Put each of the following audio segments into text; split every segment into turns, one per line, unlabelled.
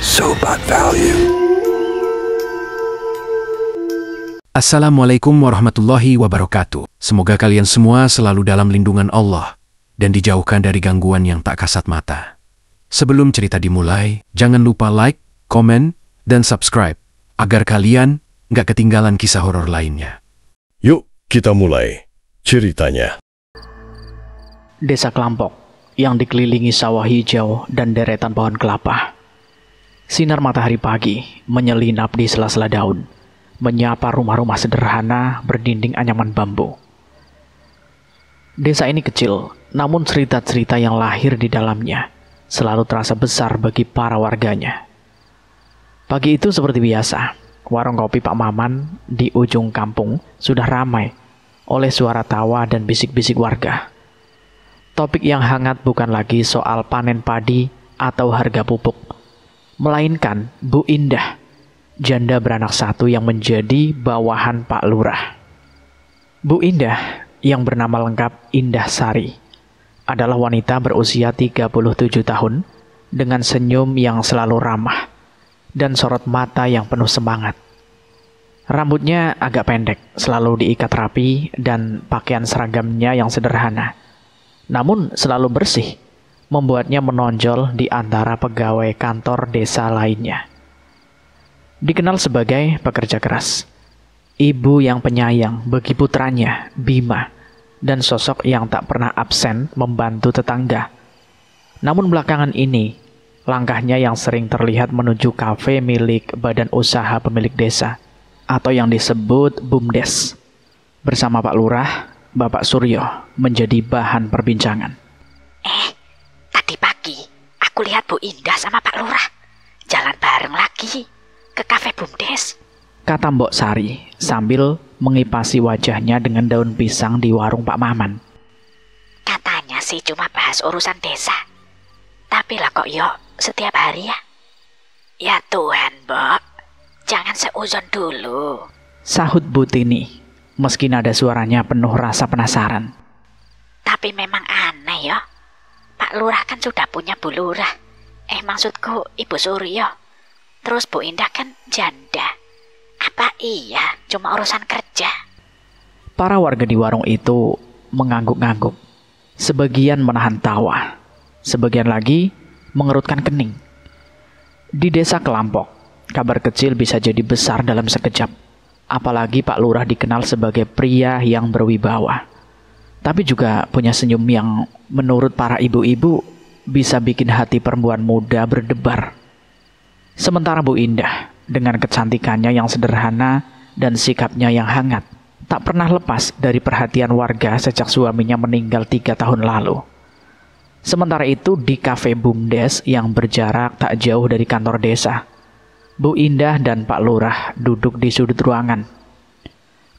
Sobat Value.
Assalamualaikum warahmatullahi wabarakatuh. Semoga kalian semua selalu dalam lindungan Allah dan dijauhkan dari gangguan yang tak kasat mata. Sebelum cerita dimulai, jangan lupa like, komen, dan subscribe agar kalian nggak ketinggalan kisah horor lainnya.
Yuk kita mulai ceritanya.
Desa Kelampok yang dikelilingi sawah hijau dan deretan pohon kelapa. Sinar matahari pagi menyelinap di sela-sela daun, menyapa rumah-rumah sederhana berdinding anyaman bambu. Desa ini kecil, namun cerita-cerita yang lahir di dalamnya selalu terasa besar bagi para warganya. Pagi itu seperti biasa, warung kopi Pak Maman di ujung kampung sudah ramai oleh suara tawa dan bisik-bisik warga. Topik yang hangat bukan lagi soal panen padi atau harga pupuk, melainkan Bu Indah, janda beranak satu yang menjadi bawahan Pak Lurah. Bu Indah yang bernama lengkap Indah Sari adalah wanita berusia 37 tahun dengan senyum yang selalu ramah dan sorot mata yang penuh semangat. Rambutnya agak pendek, selalu diikat rapi dan pakaian seragamnya yang sederhana, namun selalu bersih, membuatnya menonjol di antara pegawai kantor desa lainnya. Dikenal sebagai pekerja keras, ibu yang penyayang bagi putranya, Bima, dan sosok yang tak pernah absen membantu tetangga. Namun belakangan ini, langkahnya yang sering terlihat menuju kafe milik badan usaha pemilik desa, atau yang disebut BUMDes, bersama Pak Lurah, Bapak Suryo, menjadi bahan perbincangan.
Tadi pagi, aku lihat Bu Indah sama Pak Lurah jalan bareng lagi ke kafe BUMDes,
kata Mbok Sari sambil mengipasi wajahnya dengan daun pisang di warung Pak Maman.
Katanya sih cuma bahas urusan desa, tapi lah kok yo setiap hari ya. Ya Tuhan, Mbok, jangan seuzon dulu,
sahut Bu Tini, meski nada suaranya penuh rasa penasaran.
tapi memang aneh ya. Pak Lurah kan sudah punya Bu Lurah, maksudku Ibu Suryo. Terus Bu Indah kan janda. Apa iya cuma urusan kerja?
Para warga di warung itu mengangguk-angguk. Sebagian menahan tawa, sebagian lagi mengerutkan kening. Di desa Kelampok, kabar kecil bisa jadi besar dalam sekejap. Apalagi Pak Lurah dikenal sebagai pria yang berwibawa, tapi juga punya senyum yang menurut para ibu-ibu bisa bikin hati perempuan muda berdebar. Sementara Bu Indah dengan kecantikannya yang sederhana dan sikapnya yang hangat tak pernah lepas dari perhatian warga sejak suaminya meninggal 3 tahun lalu. Sementara itu di kafe BUMDes yang berjarak tak jauh dari kantor desa, Bu Indah dan Pak Lurah duduk di sudut ruangan.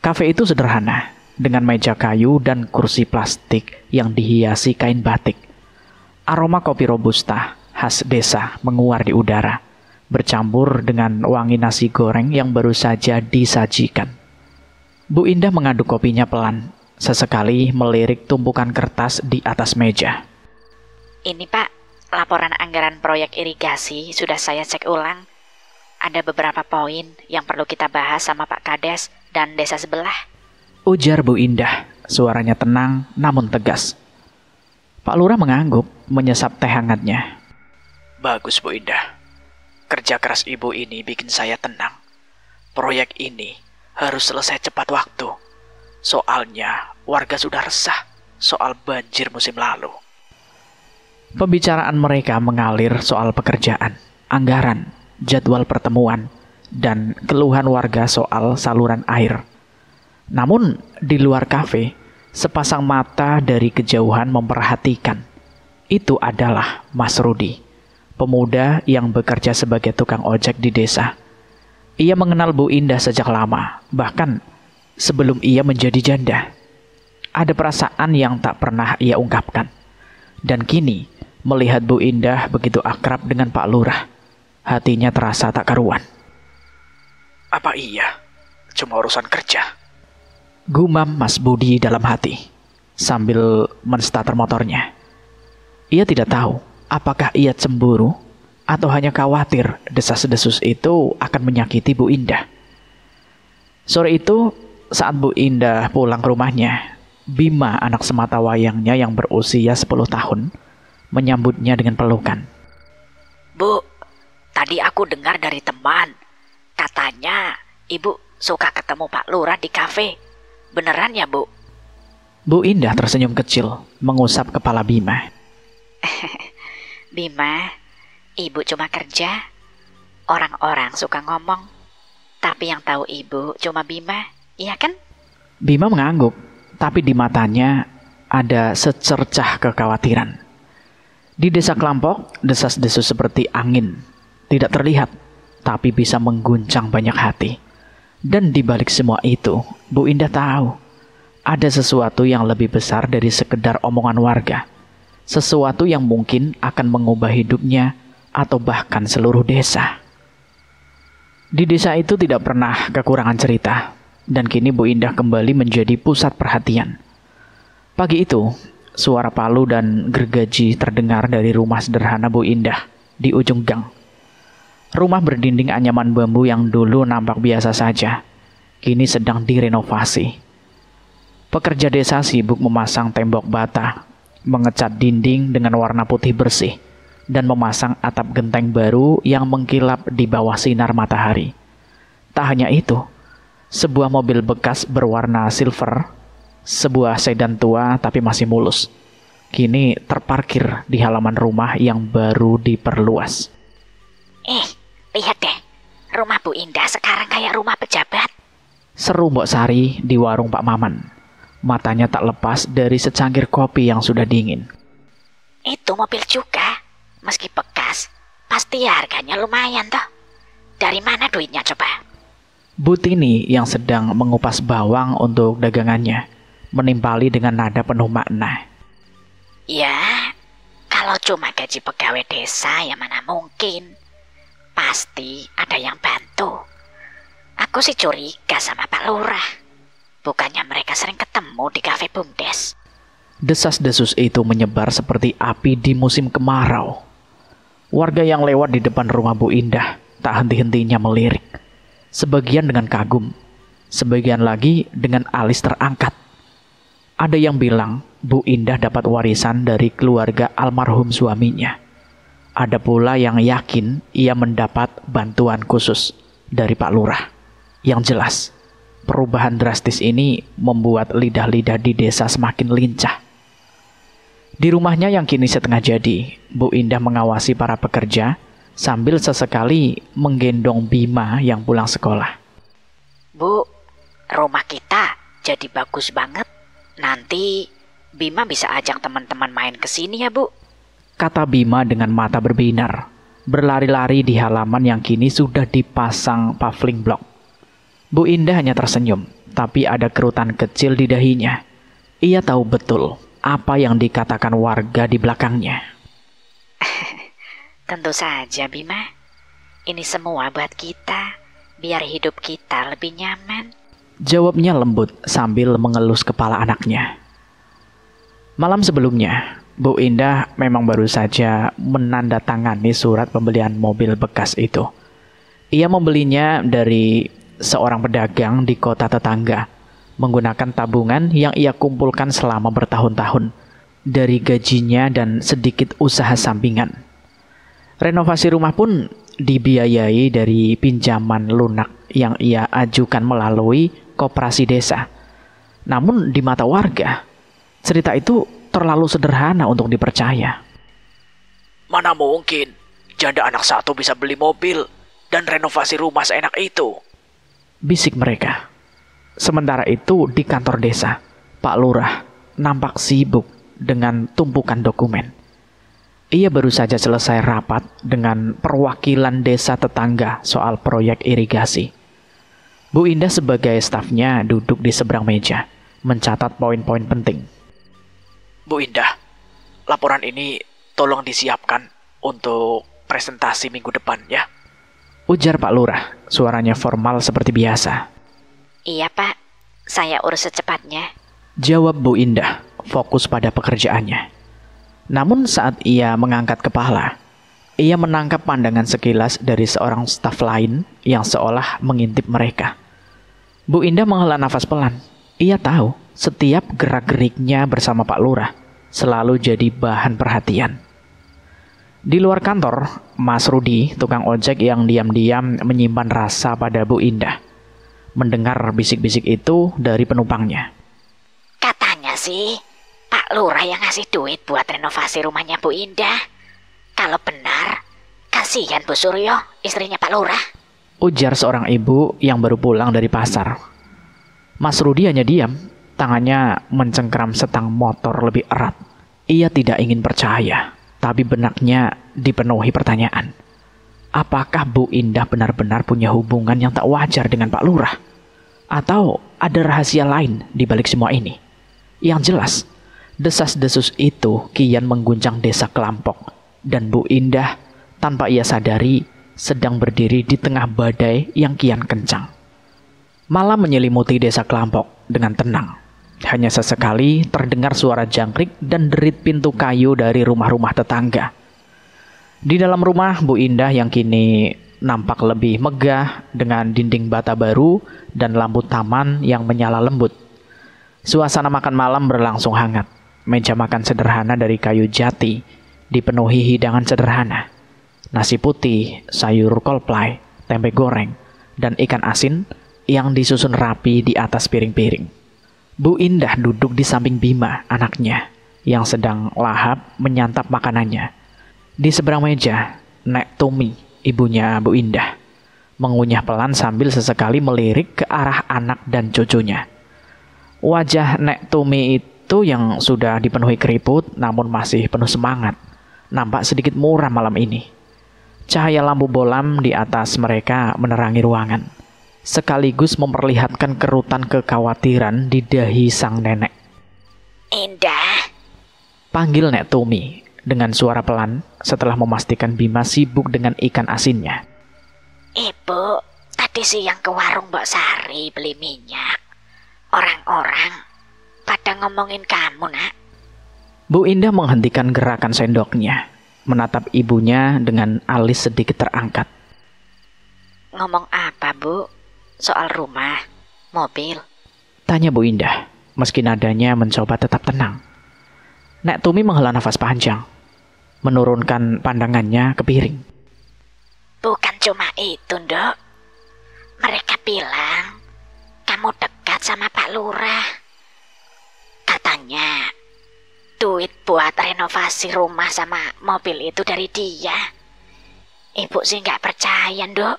Kafe itu sederhana, dengan meja kayu dan kursi plastik yang dihiasi kain batik. Aroma kopi robusta khas desa menguar di udara, bercampur dengan wangi nasi goreng yang baru saja disajikan. Bu Indah mengaduk kopinya pelan, sesekali melirik tumpukan kertas di atas meja.
Ini Pak, laporan anggaran proyek irigasi sudah saya cek ulang. Ada beberapa poin yang perlu kita bahas sama Pak Kades dan desa sebelah,
ujar Bu Indah, suaranya tenang namun tegas. Pak Lurah mengangguk, menyesap teh hangatnya. Bagus Bu Indah, kerja keras ibu ini bikin saya tenang. Proyek ini harus selesai cepat waktu. Soalnya warga sudah resah soal banjir musim lalu. Pembicaraan mereka mengalir soal pekerjaan, anggaran, jadwal pertemuan, dan keluhan warga soal saluran air. Namun di luar kafe, sepasang mata dari kejauhan memperhatikan. Itu adalah Mas Rudi, pemuda yang bekerja sebagai tukang ojek di desa. Ia mengenal Bu Indah sejak lama, bahkan sebelum ia menjadi janda. Ada perasaan yang tak pernah ia ungkapkan. Dan kini, melihat Bu Indah begitu akrab dengan Pak Lurah, hatinya terasa tak karuan. Apa iya cuma urusan kerja? Gumam Mas Budi dalam hati, sambil menstarter motornya. Ia tidak tahu apakah ia cemburu atau hanya khawatir desas-desus itu akan menyakiti Bu Indah? Sore itu, saat Bu Indah pulang ke rumahnya, Bima, anak sematawayangnya yang berusia 10 tahun, menyambutnya dengan pelukan.
Bu, tadi aku dengar dari teman, katanya ibu suka ketemu Pak Lurah di kafe. Beneran ya, Bu?
Bu Indah tersenyum kecil, mengusap kepala Bima.
Bima, ibu cuma kerja. Orang-orang suka ngomong, tapi yang tahu ibu cuma Bima, iya kan?
Bima mengangguk, tapi di matanya ada secercah kekhawatiran. Di desa Klampok, desas-desus seperti angin tidak terlihat, tapi bisa mengguncang banyak hati. Dan di balik semua itu, Bu Indah tahu ada sesuatu yang lebih besar dari sekedar omongan warga. Sesuatu yang mungkin akan mengubah hidupnya atau bahkan seluruh desa. Di desa itu tidak pernah kekurangan cerita, dan kini Bu Indah kembali menjadi pusat perhatian. Pagi itu, suara palu dan gergaji terdengar dari rumah sederhana Bu Indah di ujung gang. Rumah berdinding anyaman bambu yang dulu nampak biasa saja, kini sedang direnovasi. Pekerja desa sibuk memasang tembok bata, mengecat dinding dengan warna putih bersih, dan memasang atap genteng baru yang mengkilap di bawah sinar matahari. Tak hanya itu, sebuah mobil bekas berwarna silver, sebuah sedan tua tapi masih mulus, kini terparkir di halaman rumah yang baru diperluas.
Lihat deh, rumah Bu Indah sekarang kayak rumah pejabat.
Seru Mbok Sari di warung Pak Maman. Matanya tak lepas dari secangkir kopi yang sudah dingin.
Itu mobil juga, meski bekas, pasti harganya lumayan toh. Dari mana duitnya coba?
Bu Tini yang sedang mengupas bawang untuk dagangannya menimpali dengan nada penuh makna.
Ya, kalau cuma gaji pegawai desa ya mana mungkin. Pasti ada yang bantu. Aku sih curiga sama Pak Lurah. Bukannya mereka sering ketemu di kafe Bumdes.
Desas-desus itu menyebar seperti api di musim kemarau. Warga yang lewat di depan rumah Bu Indah tak henti-hentinya melirik. Sebagian dengan kagum, sebagian lagi dengan alis terangkat. Ada yang bilang Bu Indah dapat warisan dari keluarga almarhum suaminya. Ada pula yang yakin ia mendapat bantuan khusus dari Pak Lurah. Yang jelas, perubahan drastis ini membuat lidah-lidah di desa semakin lincah. Di rumahnya yang kini setengah jadi, Bu Indah mengawasi para pekerja sambil sesekali menggendong Bima yang pulang sekolah.
Bu, rumah kita jadi bagus banget. Nanti Bima bisa ajak teman-teman main ke sini ya, Bu.
Kata Bima dengan mata berbinar, berlari-lari di halaman yang kini sudah dipasang pavling block. Bu Indah hanya tersenyum, tapi ada kerutan kecil di dahinya. Ia tahu betul apa yang dikatakan warga di belakangnya.
Tentu saja, Bima. Ini semua buat kita, biar hidup kita lebih nyaman.
Jawabnya lembut sambil mengelus kepala anaknya. Malam sebelumnya, Bu Indah memang baru saja menandatangani surat pembelian mobil bekas itu. Ia membelinya dari seorang pedagang di kota tetangga, menggunakan tabungan yang ia kumpulkan selama bertahun-tahun dari gajinya dan sedikit usaha sampingan. Renovasi rumah pun dibiayai dari pinjaman lunak yang ia ajukan melalui koperasi desa. Namun di mata warga, cerita itu terlalu sederhana untuk dipercaya.
Mana mungkin janda anak satu bisa beli mobil dan renovasi rumah seenak itu?
Bisik mereka. Sementara itu di kantor desa, Pak Lurah nampak sibuk dengan tumpukan dokumen. Ia baru saja selesai rapat dengan perwakilan desa tetangga soal proyek irigasi. Bu Indah sebagai stafnya duduk di seberang meja, mencatat poin-poin penting.
Bu Indah, laporan ini tolong disiapkan untuk presentasi minggu depan ya.
Ujar Pak Lurah, suaranya formal seperti biasa.
Iya, Pak. Saya urus secepatnya.
Jawab Bu Indah, fokus pada pekerjaannya. Namun saat ia mengangkat kepala, ia menangkap pandangan sekilas dari seorang staf lain yang seolah mengintip mereka. Bu Indah menghela nafas pelan. Ia tahu setiap gerak-geriknya bersama Pak Lurah selalu jadi bahan perhatian. Di luar kantor, Mas Rudi, tukang ojek yang diam-diam menyimpan rasa pada Bu Indah, mendengar bisik-bisik itu dari penumpangnya.
Katanya sih, Pak Lurah yang ngasih duit buat renovasi rumahnya Bu Indah. Kalau benar, kasihan Bu Suryo, istrinya Pak Lurah.
Ujar seorang ibu yang baru pulang dari pasar. Mas Rudi hanya diam, tangannya mencengkeram setang motor lebih erat. Ia tidak ingin percaya, tapi benaknya dipenuhi pertanyaan. Apakah Bu Indah benar-benar punya hubungan yang tak wajar dengan Pak Lurah? Atau ada rahasia lain di balik semua ini? Yang jelas, desas-desus itu kian mengguncang desa Kelampok, dan Bu Indah tanpa ia sadari sedang berdiri di tengah badai yang kian kencang. Malam menyelimuti desa Kelampok dengan tenang. Hanya sesekali terdengar suara jangkrik dan derit pintu kayu dari rumah-rumah tetangga. Di dalam rumah Bu Indah yang kini nampak lebih megah dengan dinding bata baru dan lampu taman yang menyala lembut. Suasana makan malam berlangsung hangat. Meja makan sederhana dari kayu jati dipenuhi hidangan sederhana. Nasi putih, sayur kolplai, tempe goreng, dan ikan asin yang disusun rapi di atas piring-piring. Bu Indah duduk di samping Bima, anaknya, yang sedang lahap menyantap makanannya. Di seberang meja, Nek Tumi, ibunya Bu Indah, mengunyah pelan sambil sesekali melirik ke arah anak dan cucunya. Wajah Nek Tumi itu yang sudah dipenuhi keriput namun masih penuh semangat, nampak sedikit muram malam ini. Cahaya lampu bolam di atas mereka menerangi ruangan, sekaligus memperlihatkan kerutan kekhawatiran di dahi sang nenek.
Indah,
Panggil Nek Tumi dengan suara pelan setelah memastikan Bima sibuk dengan ikan asinnya.
Ibu tadi siang ke warung Mbak Sari beli minyak. Orang-orang pada ngomongin kamu, Nak.
Bu Indah menghentikan gerakan sendoknya, menatap ibunya dengan alis sedikit terangkat.
Ngomong apa, Bu? Soal rumah, mobil?
Tanya Bu Indah, meski nadanya mencoba tetap tenang. Nek Tumi menghela nafas panjang, menurunkan pandangannya ke piring.
Bukan cuma itu, Ndok. Mereka bilang kamu dekat sama Pak Lurah. Katanya duit buat renovasi rumah sama mobil itu dari dia. Ibu sih nggak percaya, Ndok.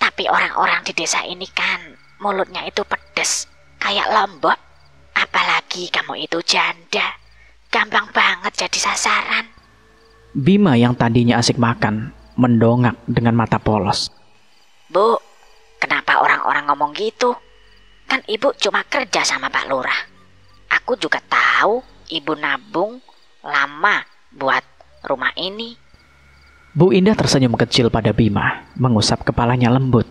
Tapi orang-orang di desa ini kan mulutnya itu pedes, kayak lombok. Apalagi kamu itu janda, gampang banget jadi sasaran.
Bima yang tadinya asik makan, mendongak dengan mata polos.
Bu, kenapa orang-orang ngomong gitu? Kan ibu cuma kerja sama Pak Lurah. Aku juga tahu ibu nabung lama buat rumah ini.
Bu Indah tersenyum kecil pada Bima, mengusap kepalanya lembut.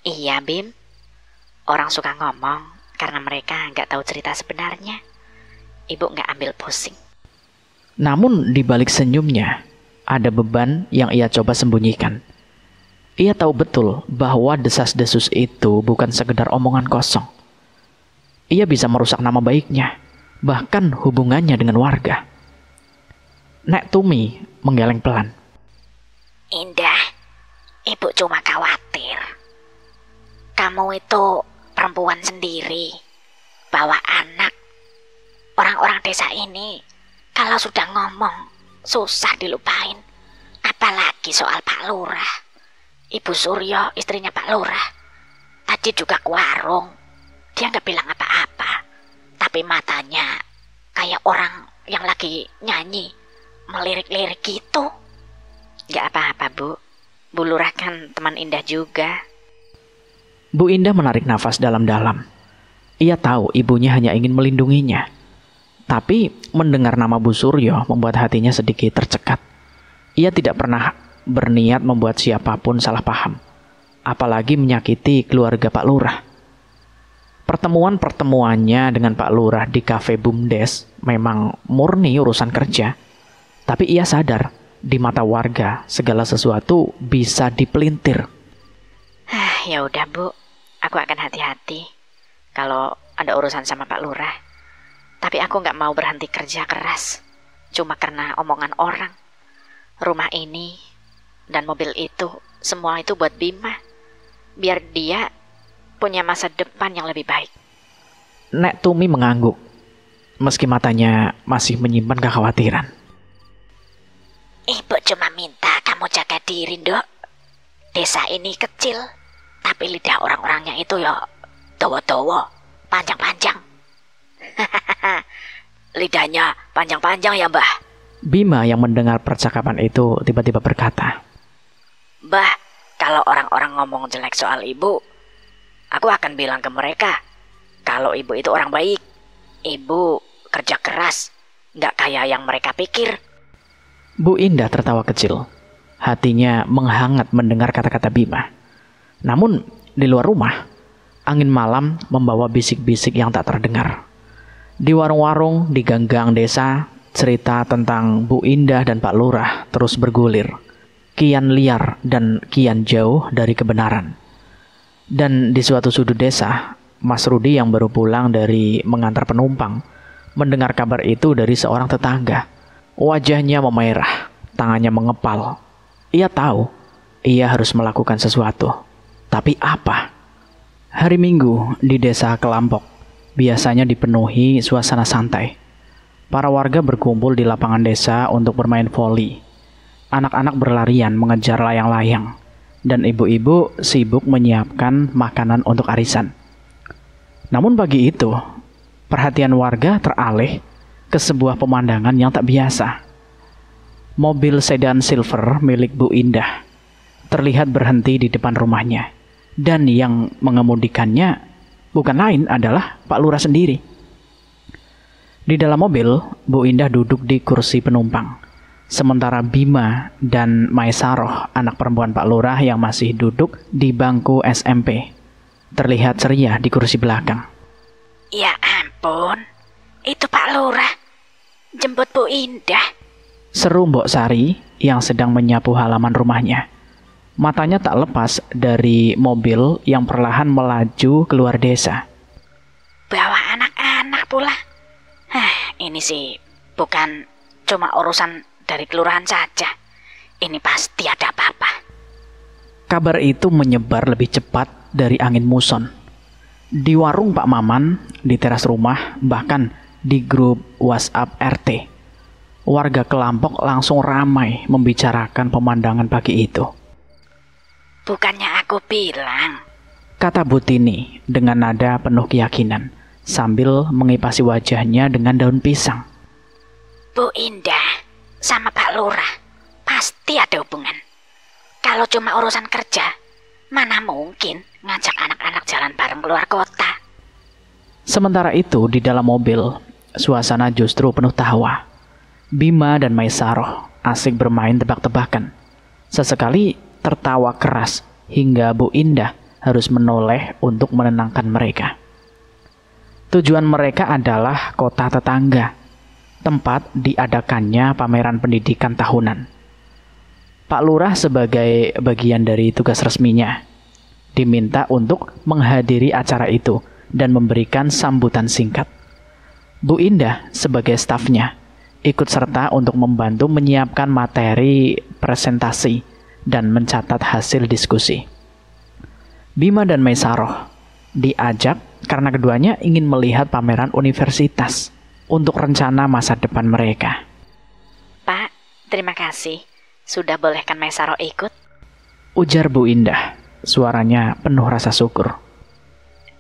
Iya, Bim. Orang suka ngomong karena mereka nggak tahu cerita sebenarnya. Ibu nggak ambil pusing.
Namun di balik senyumnya, ada beban yang ia coba sembunyikan. Ia tahu betul bahwa desas-desus itu bukan sekedar omongan kosong. Ia bisa merusak nama baiknya, bahkan hubungannya dengan warga. Nek Tumi menggeleng pelan.
Indah, ibu cuma khawatir. Kamu itu perempuan sendiri, bawa anak. Orang-orang desa ini kalau sudah ngomong susah dilupain. Apalagi soal Pak Lurah. Ibu Suryo, istrinya Pak Lurah, tadi juga ke warung. Dia nggak bilang apa-apa, tapi matanya kayak orang yang lagi nyanyi, melirik-lirik gitu. Nggak apa-apa, Bu. Bu Lurah kan teman Indah juga.
Bu Indah menarik nafas dalam-dalam. Ia tahu ibunya hanya ingin melindunginya. Tapi mendengar nama Bu Suryo membuat hatinya sedikit tercekat. Ia tidak pernah berniat membuat siapapun salah paham, apalagi menyakiti keluarga Pak Lurah. Pertemuan-pertemuannya dengan Pak Lurah di kafe Bumdes memang murni urusan kerja. Tapi ia sadar Di mata warga, segala sesuatu bisa dipelintir.
Ya udah Bu, aku akan hati-hati kalau ada urusan sama Pak Lurah. Tapi aku nggak mau berhenti kerja keras cuma karena omongan orang. Rumah ini dan mobil itu, semua itu buat Bima, biar dia punya masa depan yang lebih baik.
Nek Tumi mengangguk, meski matanya masih menyimpan kekhawatiran.
Ibu cuma minta kamu jaga diri, Dok. Desa ini kecil, tapi lidah orang-orangnya itu ya dawa-dawa, panjang-panjang. Lidahnya panjang-panjang ya, Mbah.
Bima yang mendengar percakapan itu tiba-tiba berkata,
Mbah, kalau orang-orang ngomong jelek soal ibu, aku akan bilang ke mereka kalau ibu itu orang baik. Ibu kerja keras, nggak kayak yang mereka pikir.
Bu Indah tertawa kecil. Hatinya menghangat mendengar kata-kata Bima. Namun di luar rumah, angin malam membawa bisik-bisik yang tak terdengar. Di warung-warung di gang-gang desa, cerita tentang Bu Indah dan Pak Lurah terus bergulir. Kian liar dan kian jauh dari kebenaran. Dan di suatu sudut desa, Mas Rudi yang baru pulang dari mengantar penumpang mendengar kabar itu dari seorang tetangga. Wajahnya memerah, tangannya mengepal. Ia tahu, ia harus melakukan sesuatu. Tapi apa? Hari Minggu di desa Kelampok biasanya dipenuhi suasana santai. Para warga berkumpul di lapangan desa untuk bermain voli. Anak-anak berlarian mengejar layang-layang. Dan ibu-ibu sibuk menyiapkan makanan untuk arisan. Namun pagi itu, perhatian warga teralih ke sebuah pemandangan yang tak biasa. Mobil sedan silver milik Bu Indah terlihat berhenti di depan rumahnya. Dan yang mengemudikannya bukan lain adalah Pak Lurah sendiri. Di dalam mobil, Bu Indah duduk di kursi penumpang. Sementara Bima dan Maesaroh, anak perempuan Pak Lurah yang masih duduk di bangku SMP, terlihat ceria di kursi belakang.
Ya ampun, itu Pak Lurah jemput Bu Indah.
Seru Mbok Sari yang sedang menyapu halaman rumahnya. Matanya tak lepas dari mobil yang perlahan melaju keluar desa.
Bawa anak-anak pula. Ini sih bukan cuma urusan dari kelurahan saja. Ini pasti ada apa-apa.
Kabar itu menyebar lebih cepat dari angin muson. Di warung Pak Maman, di teras rumah, bahkan di grup WhatsApp RT. Warga Kelampok langsung ramai membicarakan pemandangan pagi itu.
Bukannya aku bilang,
kata Bu Tini dengan nada penuh keyakinan, sambil mengipasi wajahnya dengan daun pisang.
Bu Indah sama Pak Lurah pasti ada hubungan. Kalau cuma urusan kerja, mana mungkin ngajak anak-anak jalan bareng keluar kota.
Sementara itu di dalam mobil, suasana justru penuh tawa. Bima dan Maesaroh asik bermain tebak-tebakan. Sesekali tertawa keras hingga Bu Indah harus menoleh untuk menenangkan mereka. Tujuan mereka adalah kota tetangga, tempat diadakannya pameran pendidikan tahunan. Pak Lurah sebagai bagian dari tugas resminya diminta untuk menghadiri acara itu dan memberikan sambutan singkat. Bu Indah sebagai stafnya ikut serta untuk membantu menyiapkan materi presentasi dan mencatat hasil diskusi. Bima dan Maesaroh diajak karena keduanya ingin melihat pameran universitas untuk rencana masa depan mereka.
Pak, terima kasih. Sudah bolehkan Maesaroh ikut?
Ujar Bu Indah, suaranya penuh rasa syukur.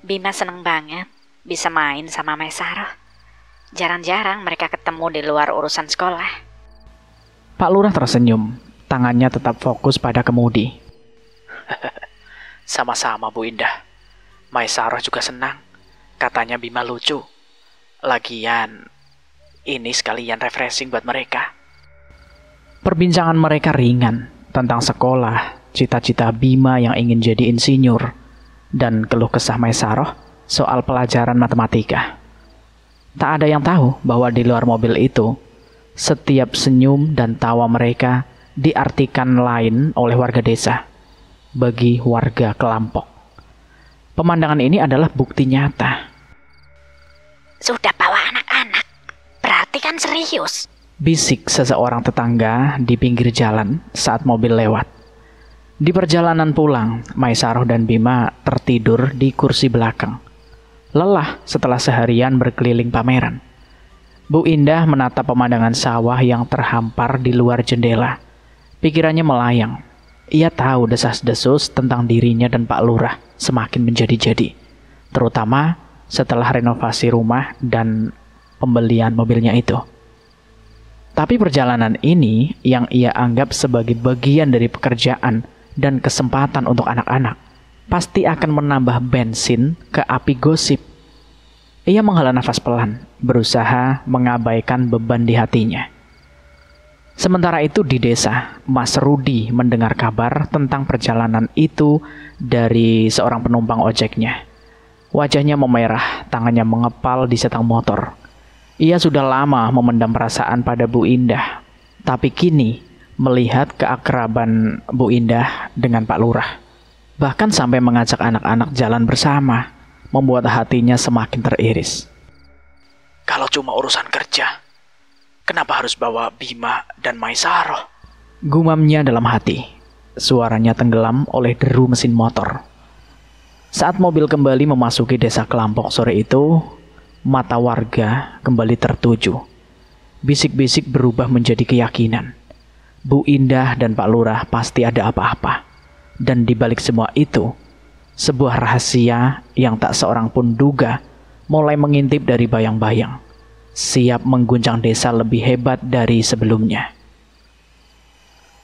Bima seneng banget bisa main sama Maesaroh. Jarang-jarang mereka ketemu di luar urusan sekolah.
Pak Lurah tersenyum, tangannya tetap fokus pada kemudi.
Sama-sama Bu Indah. Maesaroh juga senang. Katanya Bima lucu. Lagian, ini sekalian refreshing buat mereka.
Perbincangan mereka ringan tentang sekolah, cita-cita Bima yang ingin jadi insinyur, dan keluh kesah Maesaroh soal pelajaran matematika. Tak ada yang tahu bahwa di luar mobil itu, Setiap senyum dan tawa mereka diartikan lain oleh warga desa bagi warga Kelampok. Pemandangan ini adalah bukti nyata.
Sudah bawa anak-anak, berarti kan serius.
Bisik seseorang tetangga di pinggir jalan saat mobil lewat. Di perjalanan pulang, Maesaroh dan Bima tertidur di kursi belakang. Lelah setelah seharian berkeliling pameran. Bu Indah menatap pemandangan sawah yang terhampar di luar jendela. Pikirannya melayang. Ia tahu desas-desus tentang dirinya dan Pak Lurah semakin menjadi-jadi. Terutama setelah renovasi rumah dan pembelian mobilnya itu. Tapi perjalanan ini yang ia anggap sebagai bagian dari pekerjaan dan kesempatan untuk anak-anak pasti akan menambah bensin ke api gosip. Ia menghela nafas pelan, berusaha mengabaikan beban di hatinya. Sementara itu di desa, Mas Rudi mendengar kabar tentang perjalanan itu dari seorang penumpang ojeknya. Wajahnya memerah, tangannya mengepal di setang motor. Ia sudah lama memendam perasaan pada Bu Indah, tapi kini melihat keakraban Bu Indah dengan Pak Lurah, bahkan sampai mengajak anak-anak jalan bersama, membuat hatinya semakin teriris.
Kalau cuma urusan kerja, kenapa harus bawa Bima dan Maesaroh?
Gumamnya dalam hati. Suaranya tenggelam oleh deru mesin motor. Saat mobil kembali memasuki desa Kelampok sore itu, mata warga kembali tertuju. Bisik-bisik berubah menjadi keyakinan. Bu Indah dan Pak Lurah pasti ada apa-apa. Dan di balik semua itu, sebuah rahasia yang tak seorang pun duga mulai mengintip dari bayang-bayang, siap mengguncang desa lebih hebat dari sebelumnya.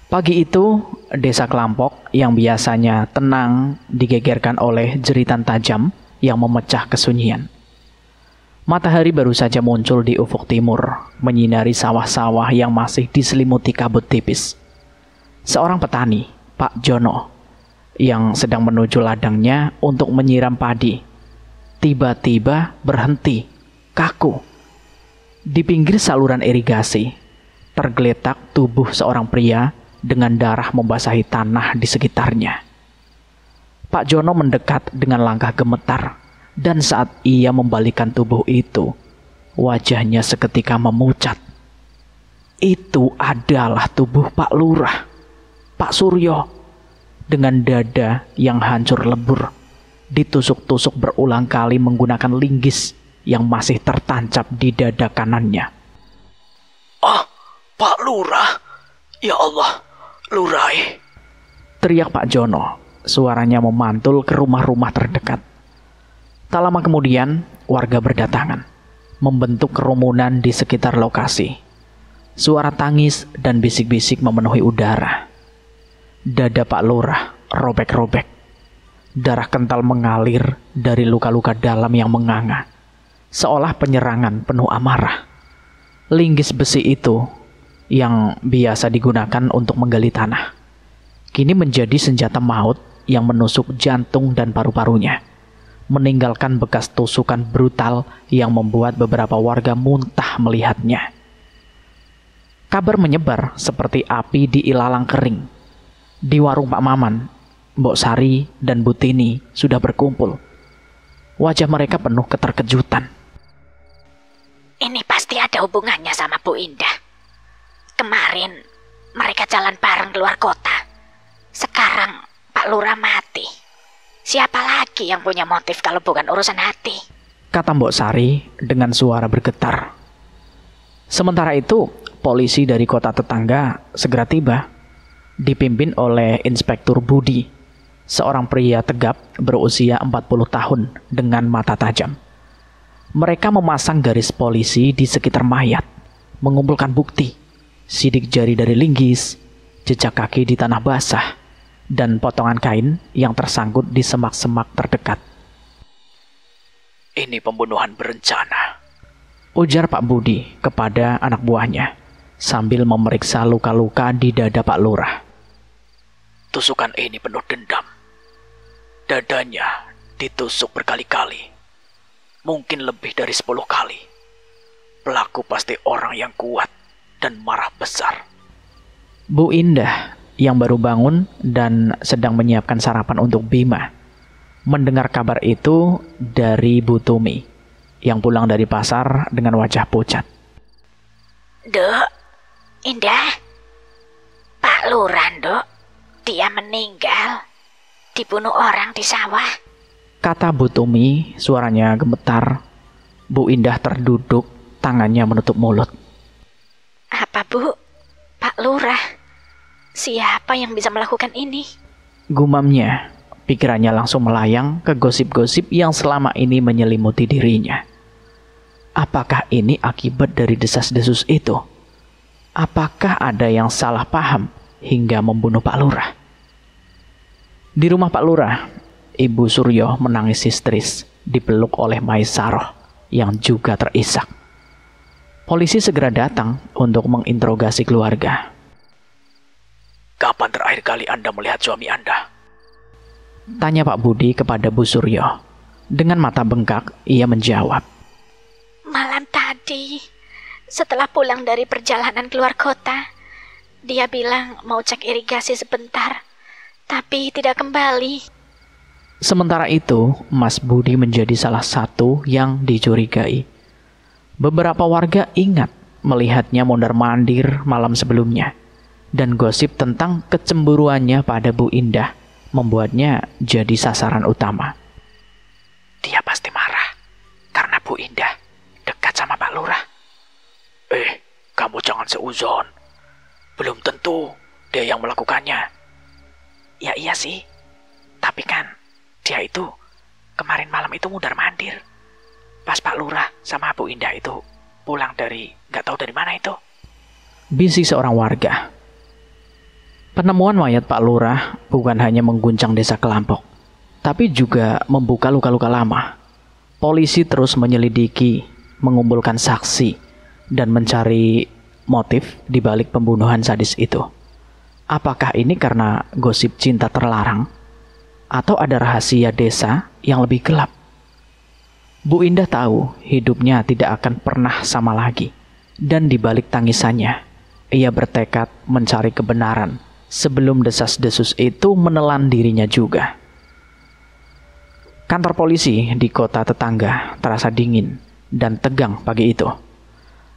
Pagi itu, desa Kelampok yang biasanya tenang digegerkan oleh jeritan tajam yang memecah kesunyian. Matahari baru saja muncul di ufuk timur, menyinari sawah-sawah yang masih diselimuti kabut tipis. Seorang petani, Pak Jono, yang sedang menuju ladangnya untuk menyiram padi, tiba-tiba berhenti, kaku. Di pinggir saluran irigasi, tergeletak tubuh seorang pria dengan darah membasahi tanah di sekitarnya. Pak Jono mendekat dengan langkah gemetar, dan saat ia membalikkan tubuh itu, wajahnya seketika memucat. Itu adalah tubuh Pak Lurah, Pak Suryo, dengan dada yang hancur lebur, ditusuk-tusuk berulang kali menggunakan linggis yang masih tertancap di dada kanannya.
"Ah, Pak Lurah! Ya Allah, Lurai!"
teriak Pak Jono. Suaranya memantul ke rumah-rumah terdekat. Tak lama kemudian, warga berdatangan, membentuk kerumunan di sekitar lokasi. Suara tangis dan bisik-bisik memenuhi udara. Dada Pak Lurah robek-robek. Darah kental mengalir dari luka-luka dalam yang menganga, seolah penyerangan penuh amarah. Linggis besi itu yang biasa digunakan untuk menggali tanah, kini menjadi senjata maut yang menusuk jantung dan paru-parunya, meninggalkan bekas tusukan brutal yang membuat beberapa warga muntah melihatnya. Kabar menyebar seperti api di ilalang kering. Di warung Pak Maman, Mbok Sari dan Bu Tini sudah berkumpul. Wajah mereka penuh keterkejutan.
Ini pasti ada hubungannya sama Bu Indah. Kemarin mereka jalan bareng keluar kota. Sekarang Pak Lurah mati. Siapa lagi yang punya motif kalau bukan urusan hati?
Kata Mbok Sari dengan suara bergetar. Sementara itu, polisi dari kota tetangga segera tiba, dipimpin oleh Inspektur Budi, seorang pria tegap berusia 40 tahun dengan mata tajam. Mereka memasang garis polisi di sekitar mayat, mengumpulkan bukti, sidik jari dari linggis, jejak kaki di tanah basah, dan potongan kain yang tersangkut di semak-semak terdekat.
"Ini pembunuhan berencana,"
ujar Pak Budi kepada anak buahnya, sambil memeriksa luka-luka di dada Pak Lurah.
"Tusukan ini penuh dendam. Dadanya ditusuk berkali-kali. Mungkin lebih dari 10 kali. Pelaku pasti orang yang kuat dan marah besar.
Bu Indah yang baru bangun dan sedang menyiapkan sarapan untuk Bima mendengar kabar itu dari Bu Tumi yang pulang dari pasar dengan wajah pucat.
Dok, Indah, Pak Lurah, Dok, dia meninggal, dibunuh orang di sawah.
Kata Bu Tumi, suaranya gemetar. Bu Indah terduduk, tangannya menutup mulut.
Apa, Bu? Pak Lurah, siapa yang bisa melakukan ini?
Gumamnya, pikirannya langsung melayang ke gosip-gosip yang selama ini menyelimuti dirinya. Apakah ini akibat dari desas-desus itu? Apakah ada yang salah paham hingga membunuh Pak Lurah? Di rumah Pak Lurah, Ibu Suryo menangis histeris, dipeluk oleh Maisaroh yang juga terisak. Polisi segera datang untuk menginterogasi keluarga.
Kapan terakhir kali Anda melihat suami Anda?
Tanya Pak Budi kepada Bu Suryo. Dengan mata bengkak, ia menjawab.
Malam tadi, setelah pulang dari perjalanan keluar kota, dia bilang mau cek irigasi sebentar, tapi tidak kembali.
Sementara itu, Mas Budi menjadi salah satu yang dicurigai. Beberapa warga ingat melihatnya mondar-mandir malam sebelumnya, dan gosip tentang kecemburuannya pada Bu Indah membuatnya jadi sasaran utama.
Dia pasti marah karena Bu Indah dekat sama Pak Lurah. Kamu jangan seuzon. Belum tentu dia yang melakukannya. Ya iya sih, tapi kan dia itu kemarin malam itu mundar-mandir. Pas Pak Lurah sama Bu Indah itu pulang dari nggak tahu dari mana itu.
Bisik seorang warga. Penemuan mayat Pak Lurah bukan hanya mengguncang desa Kelampok, tapi juga membuka luka-luka lama. Polisi terus menyelidiki, mengumpulkan saksi, dan mencari motif di balik pembunuhan sadis itu. Apakah ini karena gosip cinta terlarang? Atau ada rahasia desa yang lebih gelap? Bu Indah tahu hidupnya tidak akan pernah sama lagi. Dan di balik tangisannya, ia bertekad mencari kebenaran sebelum desas-desus itu menelan dirinya juga. Kantor polisi di kota tetangga terasa dingin dan tegang pagi itu.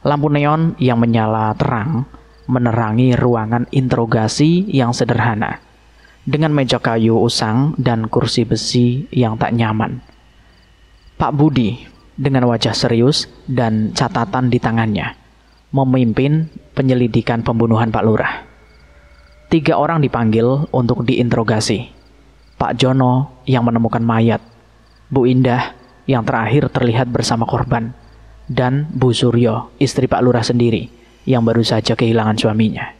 Lampu neon yang menyala terang menerangi ruangan interogasi yang sederhana, dengan meja kayu usang dan kursi besi yang tak nyaman. Pak Budi dengan wajah serius dan catatan di tangannya memimpin penyelidikan pembunuhan Pak Lurah. 3 orang dipanggil untuk diinterogasi. Pak Jono yang menemukan mayat, Bu Indah yang terakhir terlihat bersama korban, dan Bu Suryo, istri Pak Lurah sendiri yang baru saja kehilangan suaminya.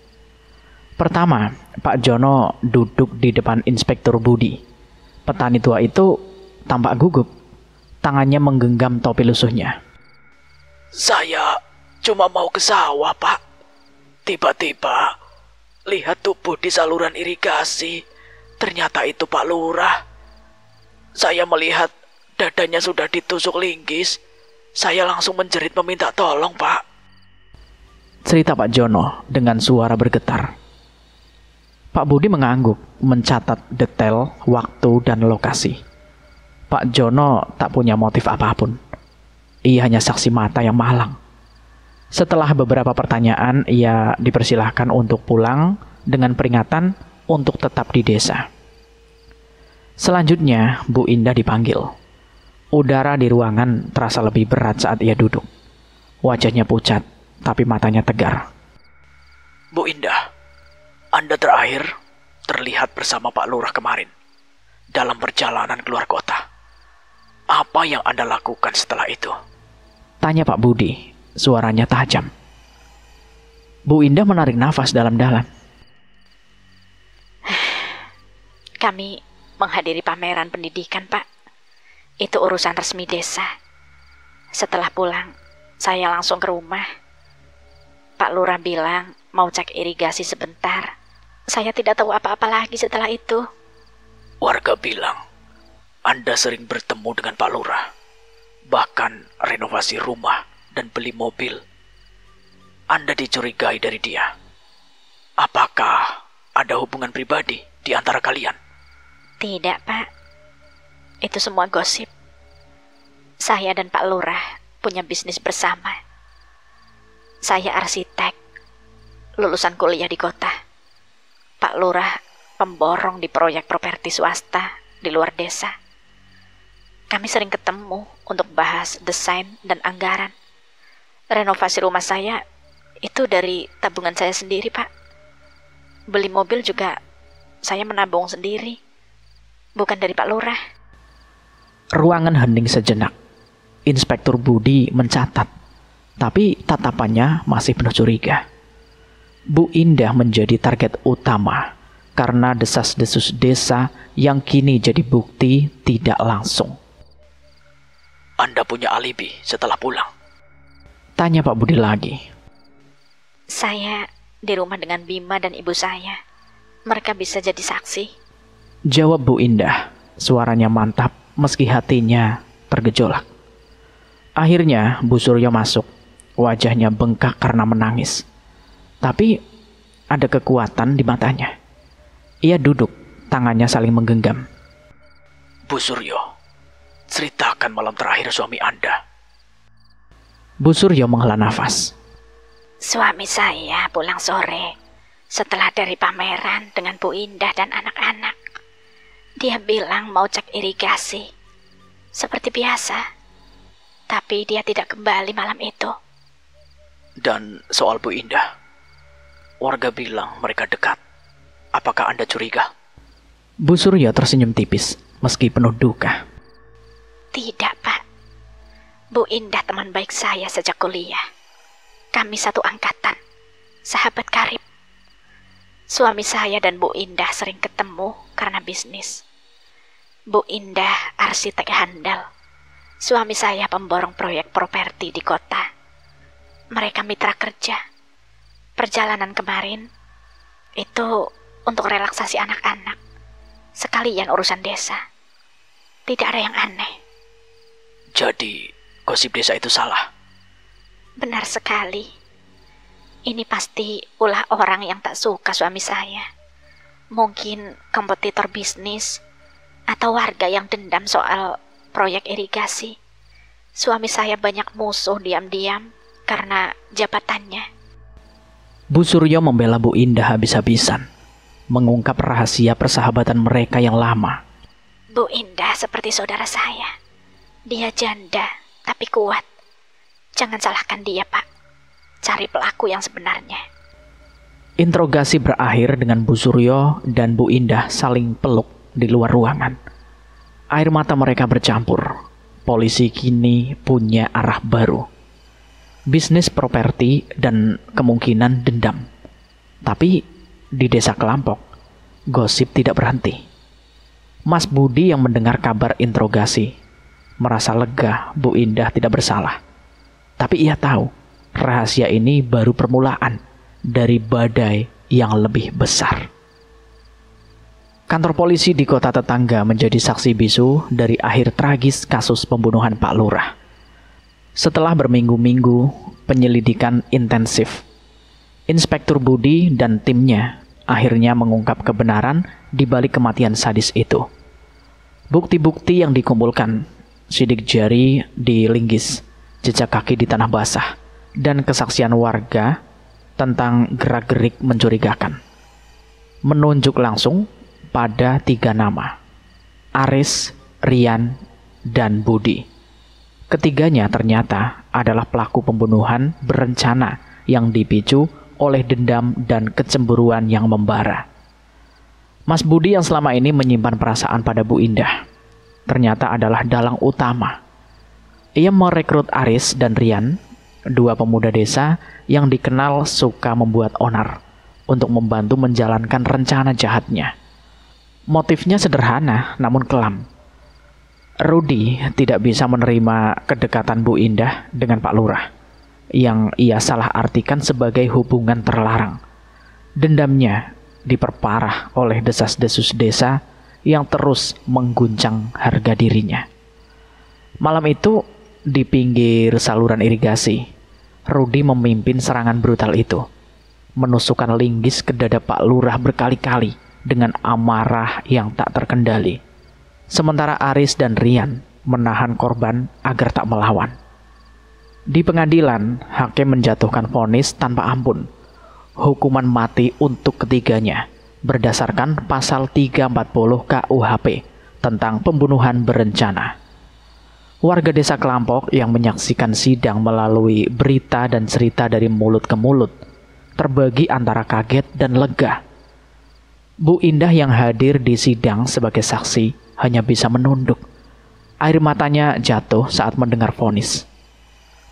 Pertama, Pak Jono duduk di depan Inspektur Budi. Petani tua itu tampak gugup, tangannya menggenggam topi lusuhnya.
Saya cuma mau ke sawah, Pak. Tiba-tiba lihat tubuh di saluran irigasi. Ternyata itu Pak Lurah. Saya melihat dadanya sudah ditusuk linggis. Saya langsung menjerit meminta tolong, Pak.
Cerita Pak Jono dengan suara bergetar. Pak Budi mengangguk, mencatat detail waktu dan lokasi. Pak Jono tak punya motif apapun. Ia hanya saksi mata yang malang. Setelah beberapa pertanyaan, ia dipersilahkan untuk pulang dengan peringatan untuk tetap di desa. Selanjutnya, Bu Indah dipanggil. Udara di ruangan terasa lebih berat saat ia duduk. Wajahnya pucat, tapi matanya tegar.
Bu Indah, Anda terakhir terlihat bersama Pak Lurah kemarin dalam perjalanan keluar kota. Apa yang Anda lakukan setelah itu?
Tanya Pak Budi, suaranya tajam. Bu Indah menarik nafas dalam-dalam.
Kami menghadiri pameran pendidikan, Pak. Itu urusan resmi desa. Setelah pulang, saya langsung ke rumah. Pak Lurah bilang mau cek irigasi sebentar. Saya tidak tahu apa-apa lagi setelah itu.
Warga bilang Anda sering bertemu dengan Pak Lurah, bahkan renovasi rumah dan beli mobil. Anda dicurigai dari dia. Apakah ada hubungan pribadi di antara kalian?
Tidak, Pak. Itu semua gosip. Saya dan Pak Lurah punya bisnis bersama. Saya arsitek, lulusan kuliah di kota. Pak Lurah pemborong di proyek properti swasta di luar desa. Kami sering ketemu untuk bahas desain dan anggaran. Renovasi rumah saya itu dari tabungan saya sendiri, Pak. Beli mobil juga saya menabung sendiri, bukan dari Pak Lurah.
Ruangan hening sejenak. Inspektur Budi mencatat, tapi tatapannya masih penuh curiga. Bu Indah menjadi target utama karena desas-desus desa yang kini jadi bukti tidak langsung.
Anda punya alibi setelah pulang?
Tanya Pak Budi lagi.
Saya di rumah dengan Bima dan ibu saya. Mereka bisa jadi saksi.
Jawab Bu Indah, suaranya mantap meski hatinya tergejolak. Akhirnya Bu Suryo masuk, wajahnya bengkak karena menangis. Tapi ada kekuatan di matanya. Ia duduk, tangannya saling menggenggam.
Bu Suryo, ceritakan malam terakhir suami Anda.
Bu Suryo menghela nafas.
Suami saya pulang sore setelah dari pameran dengan Bu Indah dan anak-anak. Dia bilang mau cek irigasi. Seperti biasa. Tapi dia tidak kembali malam itu.
Dan soal Bu Indah, warga bilang mereka dekat. Apakah Anda curiga?
Bu Suryo tersenyum tipis, meski penuh duka.
Tidak, Pak. Bu Indah teman baik saya sejak kuliah. Kami satu angkatan, sahabat karib. Suami saya dan Bu Indah sering ketemu karena bisnis. Bu Indah arsitek handal. Suami saya pemborong proyek properti di kota. Mereka mitra kerja. Perjalanan kemarin itu untuk relaksasi anak-anak. Sekalian urusan desa. Tidak ada yang aneh.
Jadi, gosip desa itu salah?
Benar sekali. Ini pasti ulah orang yang tak suka suami saya. Mungkin kompetitor bisnis atau warga yang dendam soal proyek irigasi. Suami saya banyak musuh diam-diam karena jabatannya.
Bu Suryo membela Bu Indah habis-habisan, mengungkap rahasia persahabatan mereka yang lama.
Bu Indah seperti saudara saya. Dia janda, tapi kuat. Jangan salahkan dia, Pak. Cari pelaku yang sebenarnya.
Interogasi berakhir dengan Bu Suryo dan Bu Indah saling peluk di luar ruangan. Air mata mereka bercampur. Polisi kini punya arah baru. Bisnis properti dan kemungkinan dendam. Tapi di desa Kelampok, gosip tidak berhenti. Mas Budi yang mendengar kabar interogasi merasa lega Bu Indah tidak bersalah. Tapi ia tahu rahasia ini baru permulaan dari badai yang lebih besar. Kantor polisi di kota tetangga menjadi saksi bisu dari akhir tragis kasus pembunuhan Pak Lurah. Setelah berminggu-minggu penyelidikan intensif, Inspektur Budi dan timnya akhirnya mengungkap kebenaran di balik kematian sadis itu. Bukti-bukti yang dikumpulkan, sidik jari di linggis, jejak kaki di tanah basah, dan kesaksian warga tentang gerak-gerik mencurigakan, menunjuk langsung pada 3 nama, Aris, Rian, dan Budi. Ketiganya ternyata adalah pelaku pembunuhan berencana yang dipicu oleh dendam dan kecemburuan yang membara. Mas Budi yang selama ini menyimpan perasaan pada Bu Indah, ternyata adalah dalang utama. Ia merekrut Aris dan Rian, 2 pemuda desa yang dikenal suka membuat onar, untuk membantu menjalankan rencana jahatnya. Motifnya sederhana namun kelam. Rudi tidak bisa menerima kedekatan Bu Indah dengan Pak Lurah, yang ia salah artikan sebagai hubungan terlarang. Dendamnya diperparah oleh desas-desus desa yang terus mengguncang harga dirinya. Malam itu, di pinggir saluran irigasi, Rudi memimpin serangan brutal itu, menusukkan linggis ke dada Pak Lurah berkali-kali dengan amarah yang tak terkendali. Sementara Aris dan Rian menahan korban agar tak melawan. Di pengadilan, hakim menjatuhkan vonis tanpa ampun, hukuman mati untuk ketiganya berdasarkan pasal 340 KUHP tentang pembunuhan berencana. Warga desa Kelampok yang menyaksikan sidang melalui berita dan cerita dari mulut ke mulut terbagi antara kaget dan lega. Bu Indah yang hadir di sidang sebagai saksi hanya bisa menunduk. Air matanya jatuh saat mendengar vonis.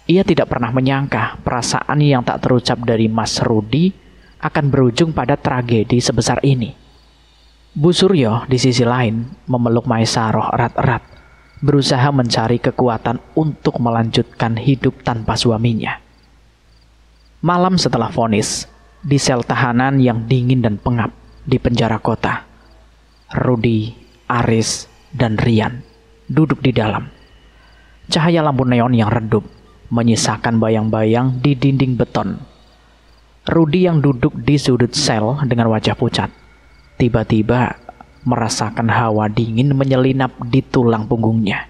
Ia tidak pernah menyangka perasaan yang tak terucap dari Mas Rudi akan berujung pada tragedi sebesar ini. Bu Suryo di sisi lain memeluk Maesaroh erat-erat, berusaha mencari kekuatan untuk melanjutkan hidup tanpa suaminya. Malam setelah vonis, di sel tahanan yang dingin dan pengap di penjara kota, Rudi, Aris, dan Rian duduk di dalam. Cahaya lampu neon yang redup menyisakan bayang-bayang di dinding beton. Rudi yang duduk di sudut sel dengan wajah pucat, tiba-tiba merasakan hawa dingin menyelinap di tulang punggungnya.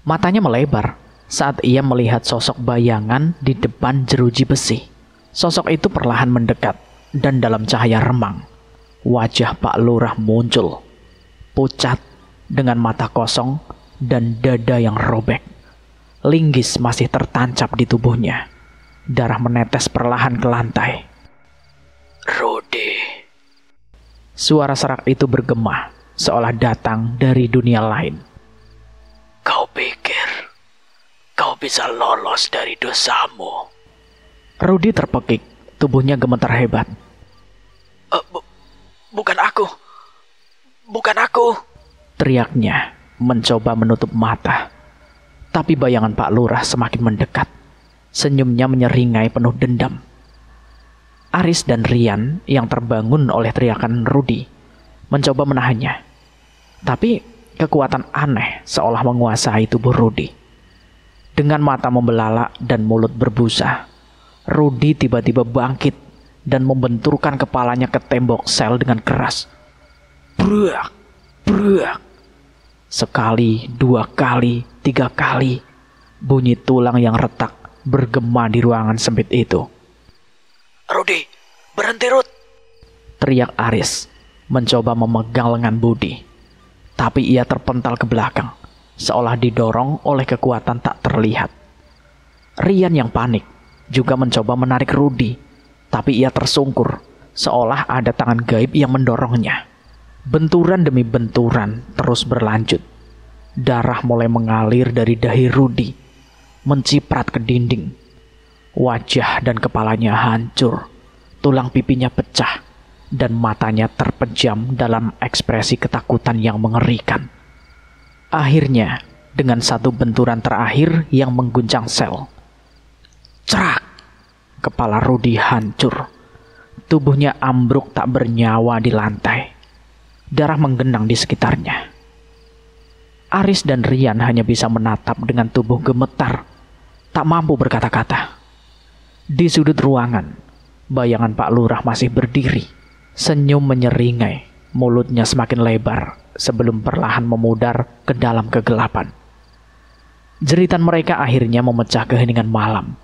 Matanya melebar saat ia melihat sosok bayangan di depan jeruji besi. Sosok itu perlahan mendekat dan dalam cahaya remang, wajah Pak Lurah muncul, pucat dengan mata kosong dan dada yang robek. Linggis masih tertancap di tubuhnya. Darah menetes perlahan ke lantai.
Rudi.
Suara serak itu bergema, seolah datang dari dunia lain.
Kau pikir kau bisa lolos dari dosamu?
Rudi terpekik, tubuhnya gemetar hebat.
Bukan aku. Bukan aku.
Teriaknya, mencoba menutup mata. Tapi bayangan Pak Lurah semakin mendekat. Senyumnya menyeringai penuh dendam. Aris dan Rian yang terbangun oleh teriakan Rudi mencoba menahannya. Tapi kekuatan aneh seolah menguasai tubuh Rudi. Dengan mata membelalak dan mulut berbusa, Rudi tiba-tiba bangkit dan membenturkan kepalanya ke tembok sel dengan keras. Bruak, bruak. Sekali, 2 kali, 3 kali, bunyi tulang yang retak bergema di ruangan sempit itu.
Rudi, berhenti Rud!
Teriak Aris, mencoba memegang lengan Budi. Tapi ia terpental ke belakang, seolah didorong oleh kekuatan tak terlihat. Rian yang panik juga mencoba menarik Rudi, tapi ia tersungkur, seolah ada tangan gaib yang mendorongnya. Benturan demi benturan terus berlanjut. Darah mulai mengalir dari dahi Rudi, menciprat ke dinding. Wajah dan kepalanya hancur, tulang pipinya pecah, dan matanya terpejam dalam ekspresi ketakutan yang mengerikan. Akhirnya, dengan satu benturan terakhir yang mengguncang sel, cerak! Kepala Rudi hancur. Tubuhnya ambruk tak bernyawa di lantai. Darah menggenang di sekitarnya. Aris dan Rian hanya bisa menatap dengan tubuh gemetar, tak mampu berkata-kata. Di sudut ruangan, bayangan Pak Lurah masih berdiri, senyum menyeringai, mulutnya semakin lebar sebelum perlahan memudar ke dalam kegelapan. Jeritan mereka akhirnya memecah keheningan malam,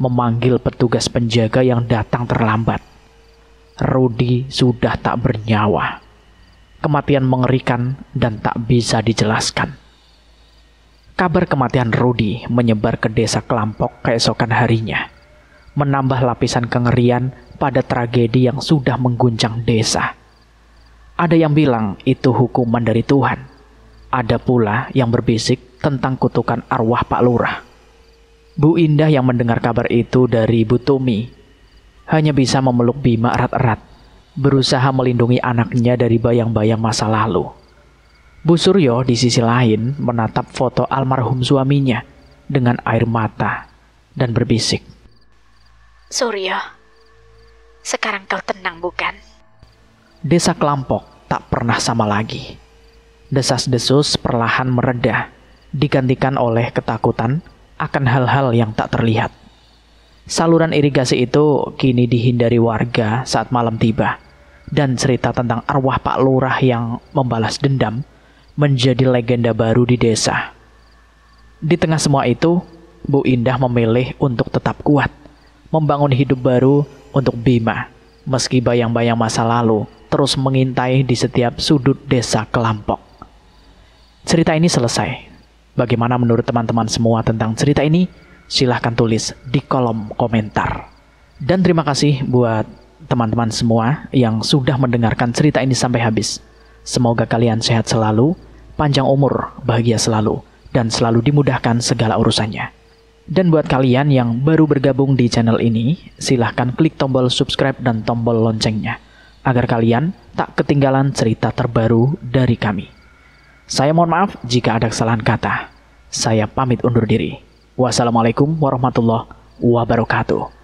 memanggil petugas penjaga yang datang terlambat. Rudi sudah tak bernyawa. Kematian mengerikan dan tak bisa dijelaskan. Kabar kematian Rudi menyebar ke desa Kelampok keesokan harinya, menambah lapisan kengerian pada tragedi yang sudah mengguncang desa. Ada yang bilang itu hukuman dari Tuhan. Ada pula yang berbisik tentang kutukan arwah Pak Lurah. Bu Indah yang mendengar kabar itu dari Bu Tumi hanya bisa memeluk Bima erat-erat, berusaha melindungi anaknya dari bayang-bayang masa lalu. Bu Suryo di sisi lain menatap foto almarhum suaminya dengan air mata dan berbisik.
Suryo, sekarang kau tenang bukan?
Desa Kelampok tak pernah sama lagi. Desas-desus perlahan mereda, digantikan oleh ketakutan akan hal-hal yang tak terlihat. Saluran irigasi itu kini dihindari warga saat malam tiba. Dan cerita tentang arwah Pak Lurah yang membalas dendam menjadi legenda baru di desa. Di tengah semua itu, Bu Indah memilih untuk tetap kuat, membangun hidup baru untuk Bima, meski bayang-bayang masa lalu terus mengintai di setiap sudut desa Kelampok. Cerita ini selesai. Bagaimana menurut teman-teman semua tentang cerita ini? Silahkan tulis di kolom komentar. Dan terima kasih buat teman-teman semua yang sudah mendengarkan cerita ini sampai habis. Semoga kalian sehat selalu, panjang umur, bahagia selalu, dan selalu dimudahkan segala urusannya. Dan buat kalian yang baru bergabung di channel ini, silahkan klik tombol subscribe dan tombol loncengnya, agar kalian tak ketinggalan cerita terbaru dari kami. Saya mohon maaf jika ada kesalahan kata. Saya pamit undur diri. Wassalamualaikum warahmatullahi wabarakatuh.